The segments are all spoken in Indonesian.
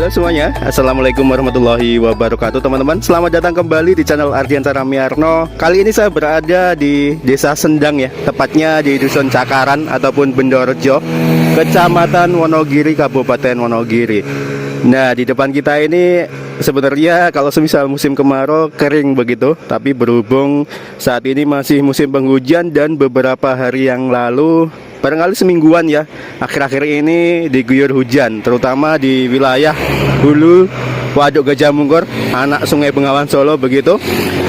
Halo semuanya, Assalamualaikum warahmatullahi wabarakatuh teman-teman. Selamat datang kembali di channel Ardiantara Miarno. Kali ini saya berada di Desa Sendang ya, tepatnya di Dusun Cakaran ataupun Bendorejo, Kecamatan Wonogiri, Kabupaten Wonogiri. Nah, di depan kita ini sebenarnya kalau semisal musim kemarau kering begitu, tapi berhubung saat ini masih musim penghujan dan beberapa hari yang lalu, barangkali semingguan ya, akhir-akhir ini diguyur hujan, terutama di wilayah Hulu, Waduk Gajah Mungkur, anak Sungai Bengawan Solo begitu.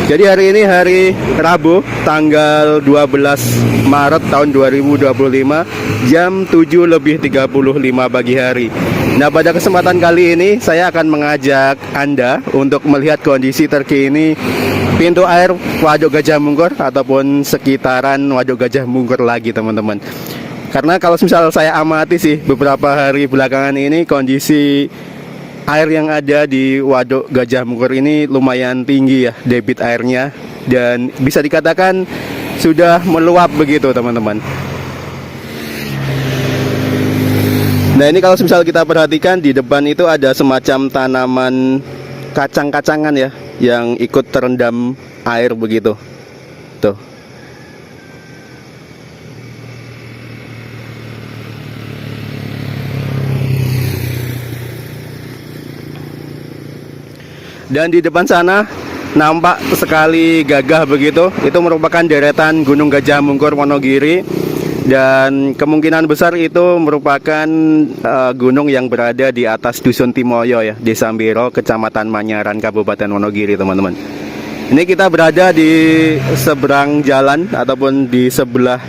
Jadi hari ini hari Rabu tanggal 12 Maret tahun 2025 jam 7:35 pagi hari. Nah, pada kesempatan kali ini saya akan mengajak Anda untuk melihat kondisi terkini pintu air Waduk Gajah Mungkur ataupun sekitaran Waduk Gajah Mungkur lagi teman-teman. Karena kalau misal saya amati sih beberapa hari belakangan ini kondisi air yang ada di Waduk Gajah Mungkur ini lumayan tinggi ya debit airnya, dan bisa dikatakan sudah meluap begitu teman-teman. Nah, ini kalau misal kita perhatikan di depan itu ada semacam tanaman kacang-kacangan ya yang ikut terendam air begitu. Tuh. Dan di depan sana nampak sekali gagah begitu. Itu merupakan deretan Gunung Gajah Mungkur Wonogiri, dan kemungkinan besar itu merupakan gunung yang berada di atas Dusun Timoyo ya, Desa Mbero, Kecamatan Manyaran, Kabupaten Wonogiri teman-teman. Ini kita berada di seberang jalan ataupun di sebelah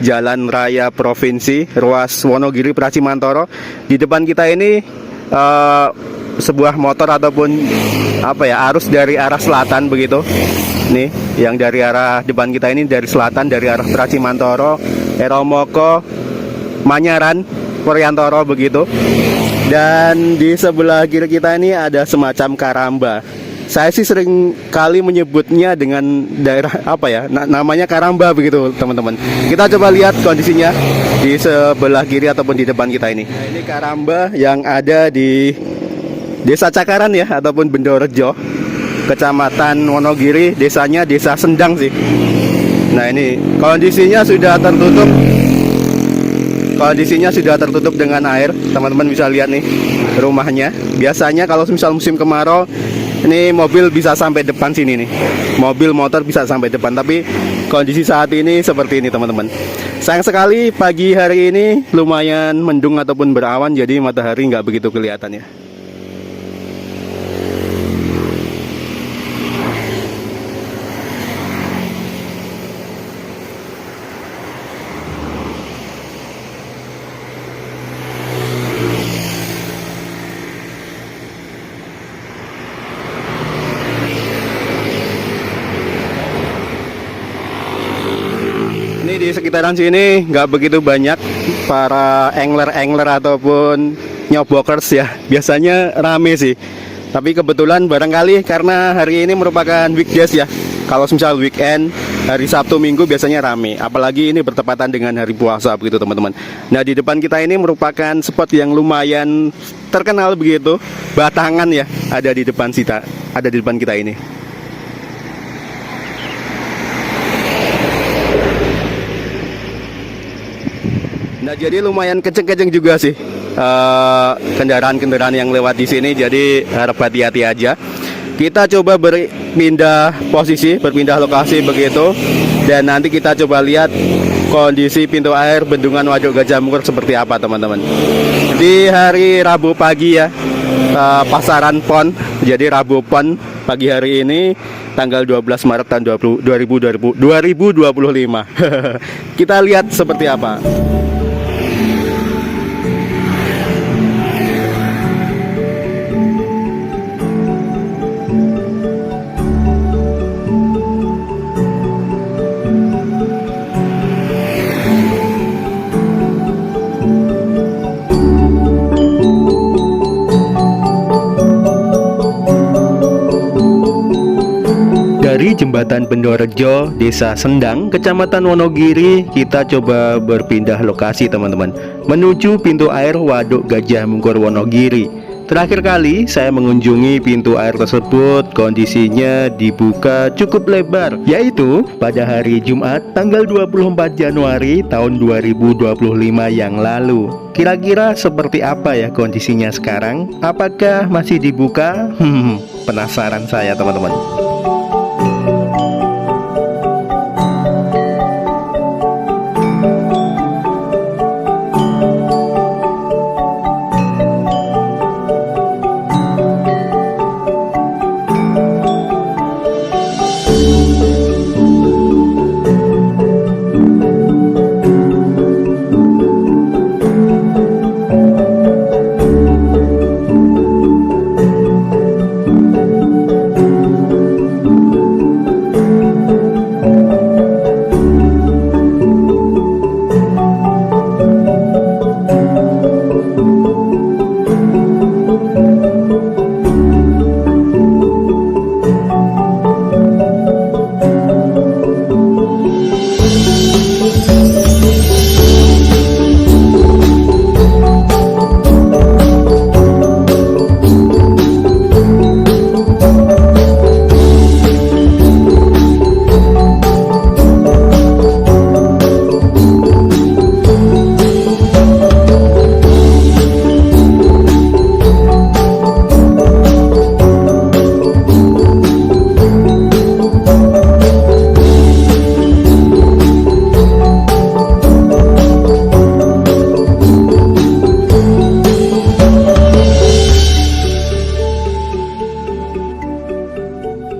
jalan raya provinsi ruas Wonogiri Pracimantoro. Di depan kita ini sebuah motor ataupun arus dari arah selatan begitu. Nih, yang dari arah depan kita ini dari selatan, dari arah Pracimantoro, Eromoko, Manyaran, Woryantoro begitu. Dan di sebelah kiri kita ini ada semacam karamba. Saya sih sering kali menyebutnya dengan daerah namanya karamba begitu teman-teman. Kita coba lihat kondisinya di sebelah kiri ataupun di depan kita ini. Nah, ini karamba yang ada di Desa Cakaran ya ataupun Bendorejo, Kecamatan Wonogiri, desanya Desa Sendang sih. Nah, ini kondisinya sudah tertutup. Kondisinya sudah tertutup dengan air. Teman-teman bisa lihat nih rumahnya. Biasanya kalau misal musim kemarau ini mobil bisa sampai depan sini nih. Mobil motor bisa sampai depan, tapi kondisi saat ini seperti ini teman-teman. Sayang sekali pagi hari ini lumayan mendung ataupun berawan, jadi matahari nggak begitu kelihatan ya. Ini di sekitaran sini nggak begitu banyak para angler ataupun nyobokers ya. Biasanya rame sih. Tapi kebetulan barangkali karena hari ini merupakan weekdays ya. Kalau misal weekend, hari Sabtu Minggu biasanya rame. Apalagi ini bertepatan dengan hari puasa begitu teman-teman. Nah, di depan kita ini merupakan spot yang lumayan terkenal begitu. Batangan ya ada di depan kita ini. Nah, jadi lumayan kenceng-kenceng juga sih kendaraan-kendaraan yang lewat di sini, jadi harap hati-hati aja. Kita coba berpindah posisi, berpindah lokasi begitu, dan nanti kita coba lihat kondisi pintu air Bendungan Waduk Gajah Mungkur seperti apa teman-teman. Di hari Rabu pagi ya, Pasaran Pon, jadi Rabu Pon pagi hari ini tanggal 12 Maret tahun 2025. Kita lihat seperti apa. Dari Jembatan Bendorejo, Desa Sendang, Kecamatan Wonogiri, kita coba berpindah lokasi teman-teman, menuju pintu air Waduk Gajah Mungkur Wonogiri. Terakhir kali saya mengunjungi pintu air tersebut, kondisinya dibuka cukup lebar, yaitu pada hari Jumat tanggal 24 Januari tahun 2025 yang lalu. Kira-kira seperti apa ya kondisinya sekarang? Apakah masih dibuka? Penasaran saya, teman-teman.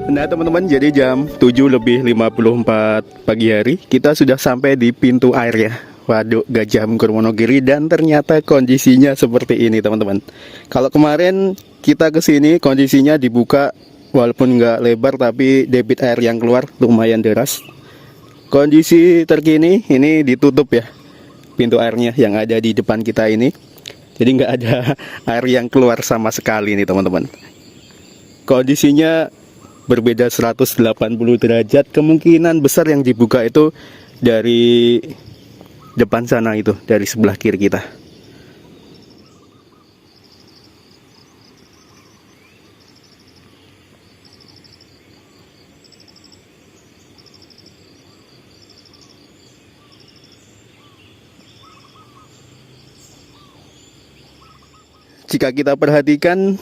Nah teman-teman, jadi jam 7:54 pagi hari kita sudah sampai di pintu air ya, Waduk Gajah Mungkur Wonogiri, dan ternyata kondisinya seperti ini teman-teman. Kalau kemarin kita kesini kondisinya dibuka, walaupun nggak lebar tapi debit air yang keluar lumayan deras. Kondisi terkini ini ditutup ya pintu airnya yang ada di depan kita ini, jadi nggak ada air yang keluar sama sekali nih teman-teman. Kondisinya berbeda 180 derajat, kemungkinan besar yang dibuka itu dari depan sana, itu dari sebelah kiri kita. Jika kita perhatikan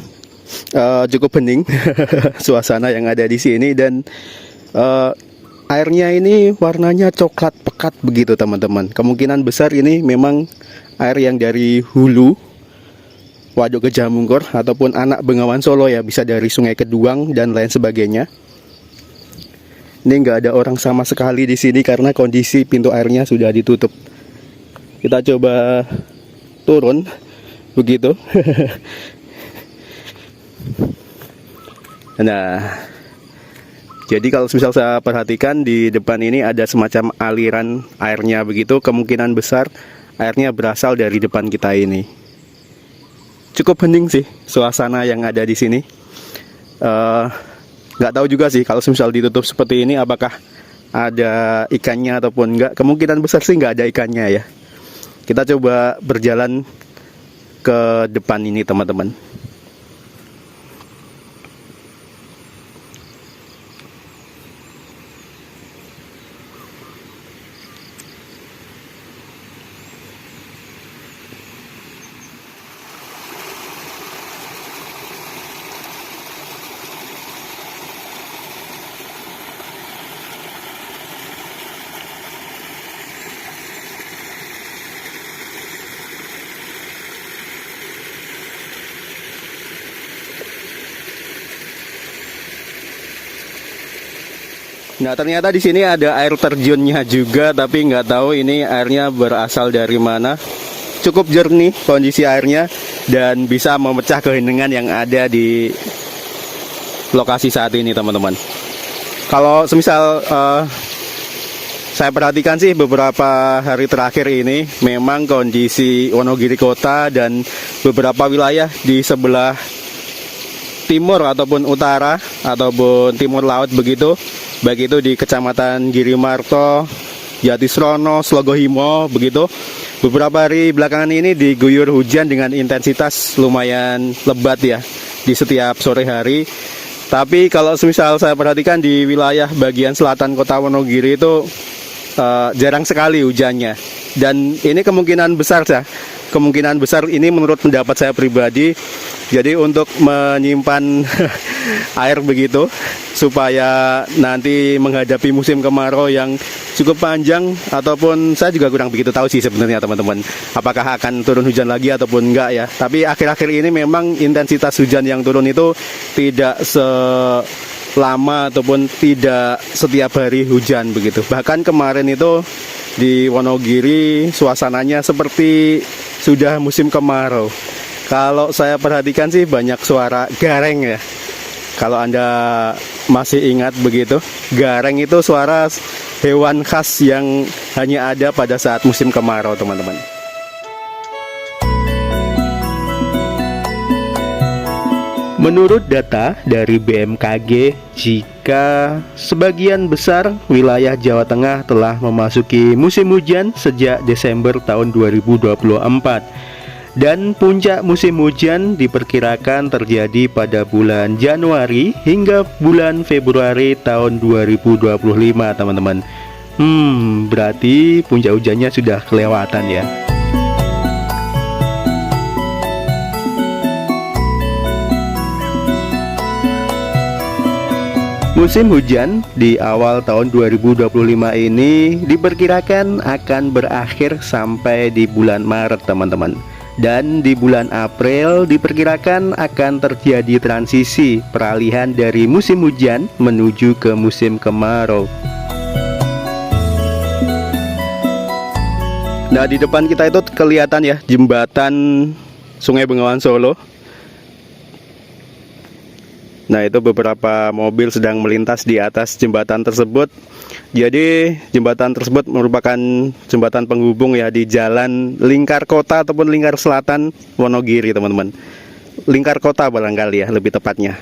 cukup hening suasana yang ada di sini, dan airnya ini warnanya coklat pekat begitu teman-teman. Kemungkinan besar ini memang air yang dari hulu Waduk Gajah Mungkur ataupun anak Bengawan Solo ya, bisa dari Sungai Keduang dan lain sebagainya. Ini nggak ada orang sama sekali di sini karena kondisi pintu airnya sudah ditutup. Kita coba turun begitu. Nah, jadi kalau misal saya perhatikan di depan ini ada semacam aliran airnya begitu, kemungkinan besar airnya berasal dari depan kita ini. Cukup hening sih suasana yang ada di sini. Nggak tahu juga sih kalau misal ditutup seperti ini apakah ada ikannya ataupun enggak. Kemungkinan besar sih nggak ada ikannya ya. Kita coba berjalan ke depan ini teman-teman. Nah ternyata di sini ada air terjunnya juga, tapi nggak tahu ini airnya berasal dari mana. Cukup jernih kondisi airnya dan bisa memecah keheningan yang ada di lokasi saat ini teman-teman. Kalau semisal saya perhatikan sih beberapa hari terakhir ini memang kondisi Wonogiri Kota dan beberapa wilayah di sebelah timur ataupun utara ataupun timur laut begitu, baik itu di Kecamatan Girimarto, Jatisrono, Slogohimo begitu, Beberapa hari belakangan ini diguyur hujan dengan intensitas lumayan lebat ya di setiap sore hari. Tapi kalau semisal saya perhatikan di wilayah bagian selatan kota Wonogiri itu jarang sekali hujannya. Dan ini kemungkinan besar ini menurut pendapat saya pribadi. Jadi untuk menyimpan air begitu supaya nanti menghadapi musim kemarau yang cukup panjang, ataupun saya juga kurang begitu tahu sih sebenarnya teman-teman, apakah akan turun hujan lagi ataupun enggak ya. Tapi akhir-akhir ini memang intensitas hujan yang turun itu tidak selama ataupun tidak setiap hari hujan begitu. Bahkan kemarin itu di Wonogiri suasananya seperti sudah musim kemarau. Kalau saya perhatikan sih banyak suara gareng ya. Kalau Anda masih ingat begitu, gareng itu suara hewan khas yang hanya ada pada saat musim kemarau, teman-teman. Menurut data dari BMKG, jika sebagian besar wilayah Jawa Tengah telah memasuki musim hujan sejak Desember tahun 2024. Dan puncak musim hujan diperkirakan terjadi pada bulan Januari hingga bulan Februari tahun 2025, teman-teman. Berarti puncak hujannya sudah kelewatan ya. Musim hujan di awal tahun 2025 ini diperkirakan akan berakhir sampai di bulan Maret, teman-teman. Dan di bulan April diperkirakan akan terjadi transisi peralihan dari musim hujan menuju ke musim kemarau. Nah, di depan kita itu kelihatan ya jembatan Sungai Bengawan Solo. Nah, itu beberapa mobil sedang melintas di atas jembatan tersebut. Jadi jembatan tersebut merupakan jembatan penghubung ya di jalan lingkar kota ataupun lingkar selatan Wonogiri, teman-teman. Lingkar kota barangkali ya lebih tepatnya.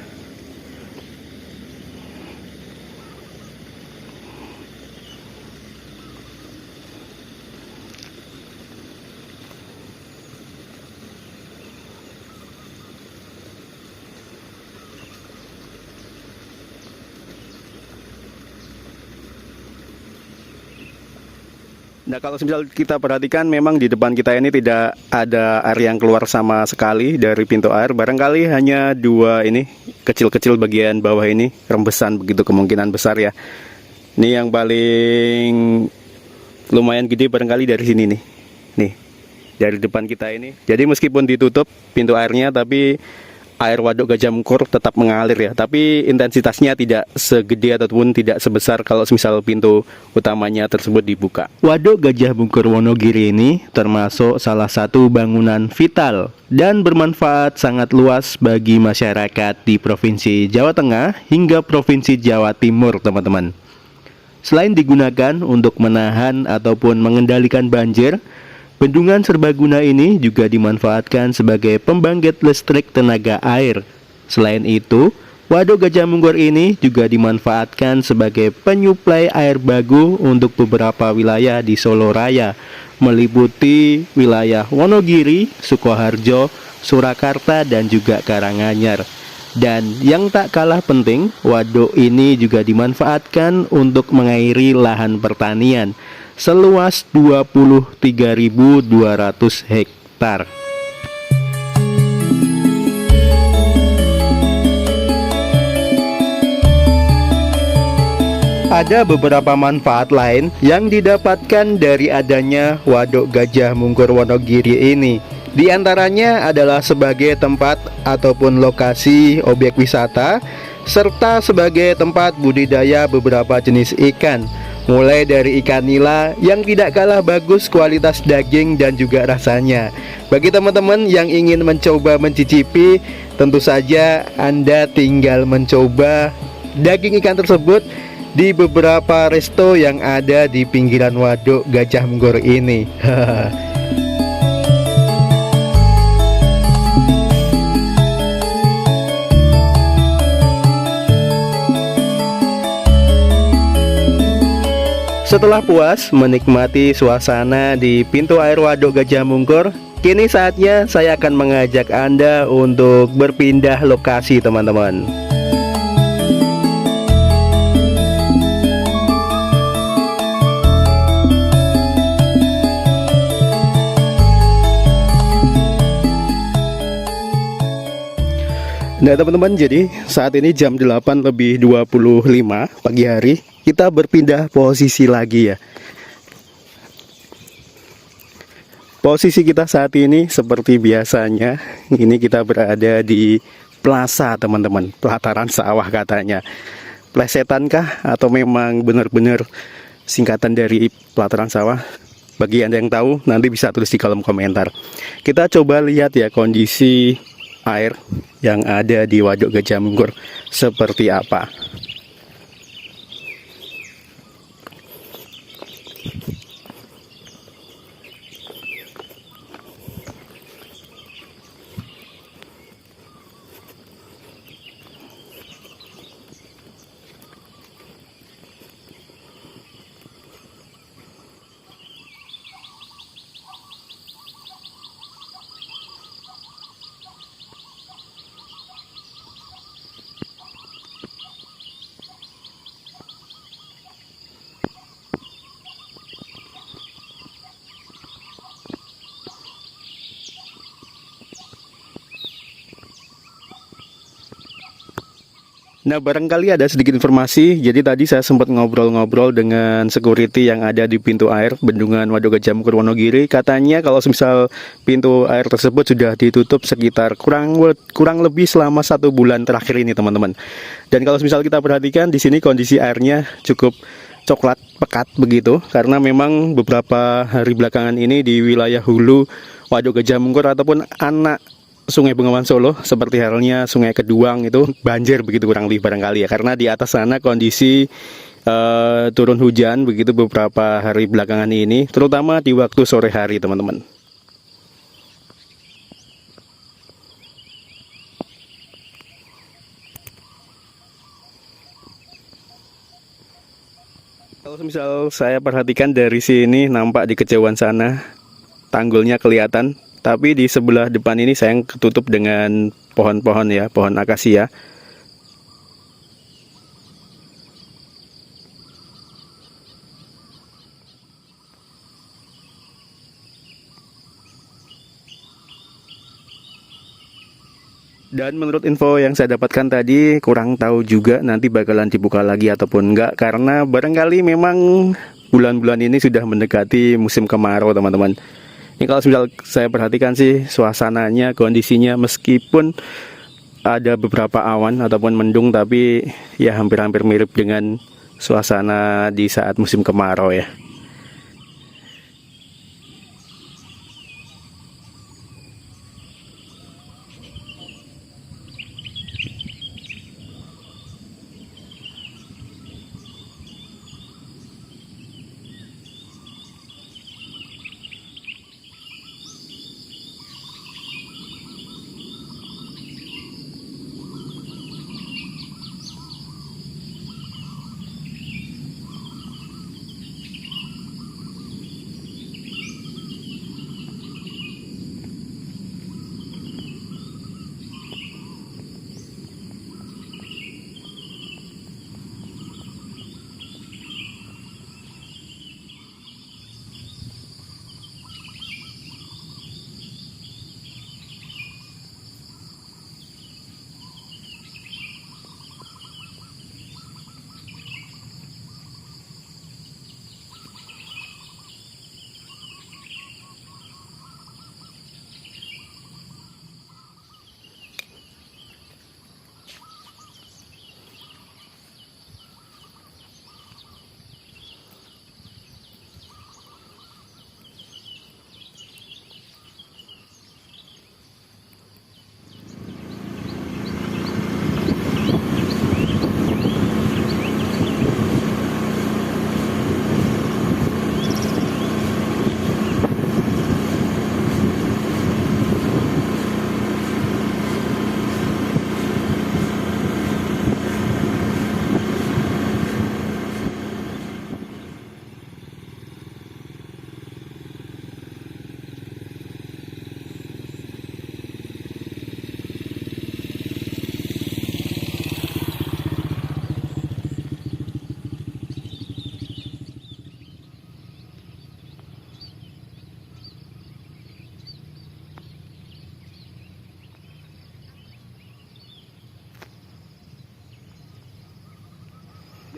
Nah, kalau misal kita perhatikan memang di depan kita ini tidak ada air yang keluar sama sekali dari pintu air. Barangkali hanya dua ini kecil-kecil bagian bawah ini rembesan begitu, kemungkinan besar ya. Ini yang paling lumayan gede barangkali dari sini nih. Nih, dari depan kita ini. Jadi meskipun ditutup pintu airnya, tapi air Waduk Gajah Mungkur tetap mengalir ya, tapi intensitasnya tidak segede ataupun tidak sebesar kalau misal pintu utamanya tersebut dibuka. Waduk Gajah Mungkur Wonogiri ini termasuk salah satu bangunan vital dan bermanfaat sangat luas bagi masyarakat di Provinsi Jawa Tengah hingga Provinsi Jawa Timur, teman-teman. Selain digunakan untuk menahan ataupun mengendalikan banjir, bendungan serbaguna ini juga dimanfaatkan sebagai pembangkit listrik tenaga air. Selain itu, Waduk Gajah Mungkur ini juga dimanfaatkan sebagai penyuplai air baku untuk beberapa wilayah di Solo Raya, meliputi wilayah Wonogiri, Sukoharjo, Surakarta, dan juga Karanganyar. Dan yang tak kalah penting, waduk ini juga dimanfaatkan untuk mengairi lahan pertanian seluas 23.200 hektar. Ada beberapa manfaat lain yang didapatkan dari adanya Waduk Gajah Mungkur Wonogiri ini. Di antaranya adalah sebagai tempat ataupun lokasi objek wisata, serta sebagai tempat budidaya beberapa jenis ikan, mulai dari ikan nila yang tidak kalah bagus kualitas daging dan juga rasanya. Bagi teman-teman yang ingin mencoba mencicipi, tentu saja Anda tinggal mencoba daging ikan tersebut di beberapa resto yang ada di pinggiran Waduk Gajah Mungkur ini. Setelah puas menikmati suasana di pintu air Waduk Gajah Mungkur, kini saatnya saya akan mengajak Anda untuk berpindah lokasi, teman-teman. Nah teman-teman, jadi saat ini jam 8:25 pagi hari. Kita berpindah posisi lagi ya. Posisi kita saat ini seperti biasanya, ini kita berada di plaza teman-teman, pelataran sawah katanya. Plesetan-kah atau memang benar-benar singkatan dari pelataran sawah? Bagi Anda yang tahu, nanti bisa tulis di kolom komentar. Kita coba lihat ya kondisi air yang ada di Waduk Gajah Mungkur seperti apa. Nah, barangkali ada sedikit informasi. Jadi tadi saya sempat ngobrol-ngobrol dengan security yang ada di pintu air Bendungan Waduk Gajah Mungkur Wonogiri. Katanya kalau misal pintu air tersebut sudah ditutup sekitar kurang lebih selama 1 bulan terakhir ini, teman-teman. Dan kalau misal kita perhatikan di sini kondisi airnya cukup coklat pekat begitu, karena memang beberapa hari belakangan ini di wilayah hulu Waduk Gajah Mungkur ataupun anak Sungai Bengawan Solo seperti halnya Sungai Keduang itu banjir begitu kurang lebih barangkali ya, karena di atas sana kondisi turun hujan begitu beberapa hari belakangan ini, terutama di waktu sore hari, teman-teman. Kalau misal saya perhatikan dari sini, nampak di kejauhan sana tanggulnya kelihatan. Tapi di sebelah depan ini saya ketutup dengan pohon-pohon ya, pohon akasia. Dan menurut info yang saya dapatkan tadi, kurang tahu juga nanti bakalan dibuka lagi ataupun enggak, karena barangkali memang bulan-bulan ini sudah mendekati musim kemarau, teman-teman. Ini kalau misal saya perhatikan sih suasananya, kondisinya meskipun ada beberapa awan ataupun mendung, tapi ya hampir-hampir mirip dengan suasana di saat musim kemarau ya.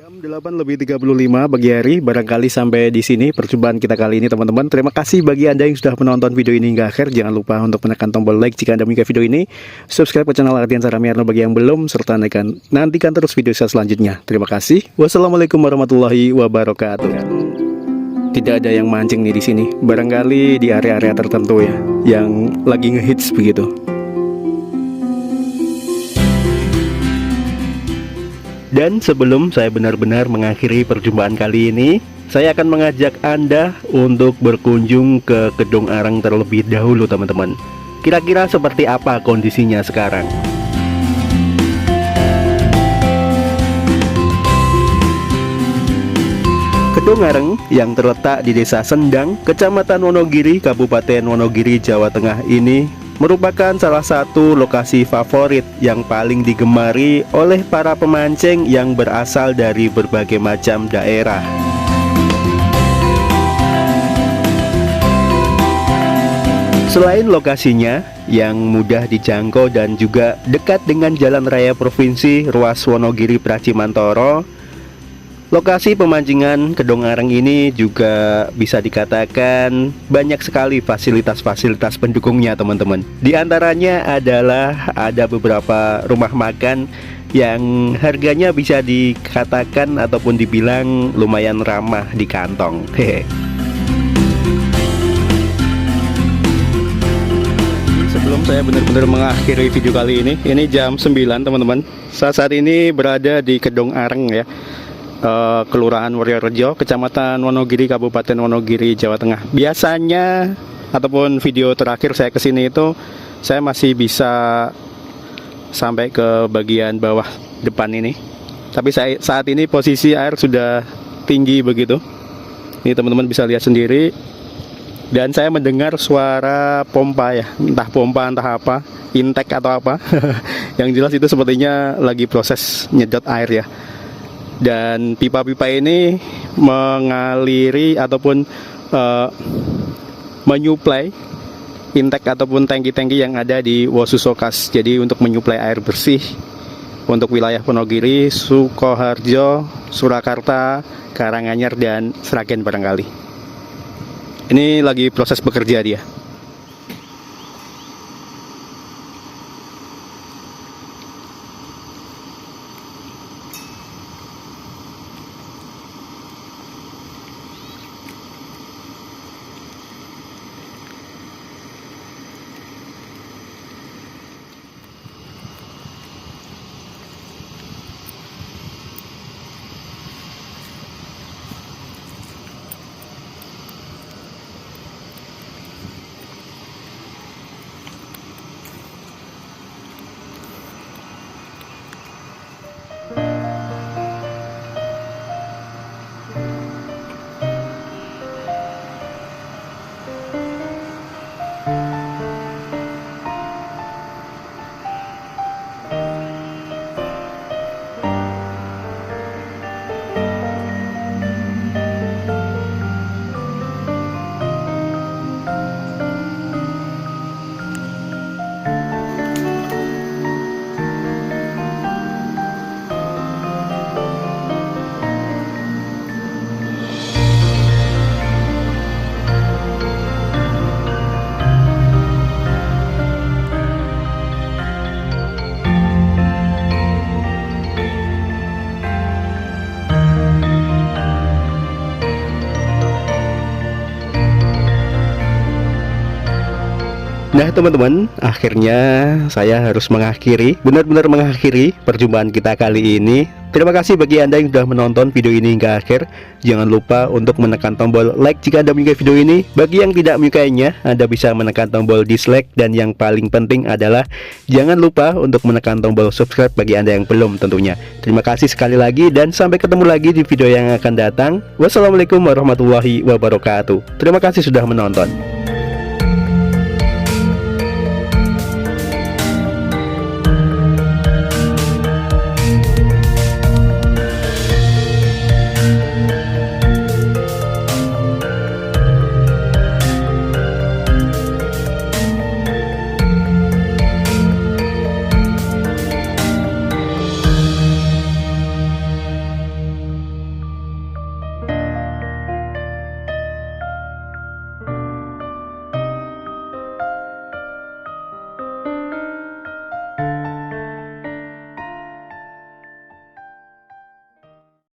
Jam 8:35 pagi hari, barangkali sampai di sini perjumpaan kita kali ini teman-teman. Terima kasih bagi Anda yang sudah menonton video ini hingga akhir. Jangan lupa untuk menekan tombol like jika Anda menyukai video ini, subscribe ke channel Ardiansah Ramiarno bagi yang belum, serta nantikan terus video saya selanjutnya. Terima kasih. Wassalamualaikum warahmatullahi wabarakatuh. Tidak ada yang mancing nih di sini. Barangkali di area-area tertentu ya, yang lagi ngehits begitu. Dan sebelum saya benar-benar mengakhiri perjumpaan kali ini, saya akan mengajak Anda untuk berkunjung ke Kedung Areng terlebih dahulu teman-teman. Kira-kira seperti apa kondisinya sekarang? Kedung Areng yang terletak di Desa Sendang, Kecamatan Wonogiri, Kabupaten Wonogiri, Jawa Tengah ini merupakan salah satu lokasi favorit yang paling digemari oleh para pemancing yang berasal dari berbagai macam daerah. Selain lokasinya yang mudah dijangkau dan juga dekat dengan Jalan Raya Provinsi Ruas Wonogiri Pracimantoro, lokasi pemancingan Kedung Areng ini juga bisa dikatakan banyak sekali fasilitas-fasilitas pendukungnya teman-teman. Di antaranya adalah ada beberapa rumah makan yang harganya bisa dikatakan ataupun dibilang lumayan ramah di kantong. Sebelum saya benar-benar mengakhiri video kali ini jam 9 teman-teman. Saat ini berada di Kedung Areng ya, Kelurahan Woryorejo, Kecamatan Wonogiri, Kabupaten Wonogiri, Jawa Tengah. Biasanya ataupun video terakhir saya kesini itu saya masih bisa sampai ke bagian bawah depan ini. Tapi saat ini posisi air sudah tinggi begitu. Ini teman-teman bisa lihat sendiri. Dan saya mendengar suara pompa ya, entah pompa entah apa, intek atau apa. Yang jelas itu sepertinya lagi proses nyedot air ya. Dan pipa-pipa ini mengaliri ataupun menyuplai intek ataupun tangki-tangki yang ada di Wosusokas. Jadi untuk menyuplai air bersih untuk wilayah Wonogiri, Sukoharjo, Surakarta, Karanganyar, dan Sragen barangkali. Ini lagi proses bekerja dia. Nah teman-teman, akhirnya saya harus benar-benar mengakhiri perjumpaan kita kali ini. Terima kasih bagi Anda yang sudah menonton video ini hingga akhir. Jangan lupa untuk menekan tombol like jika Anda menyukai video ini. Bagi yang tidak menyukainya, Anda bisa menekan tombol dislike. Dan yang paling penting adalah jangan lupa untuk menekan tombol subscribe bagi Anda yang belum tentunya. Terima kasih sekali lagi dan sampai ketemu lagi di video yang akan datang. Wassalamualaikum warahmatullahi wabarakatuh. Terima kasih sudah menonton.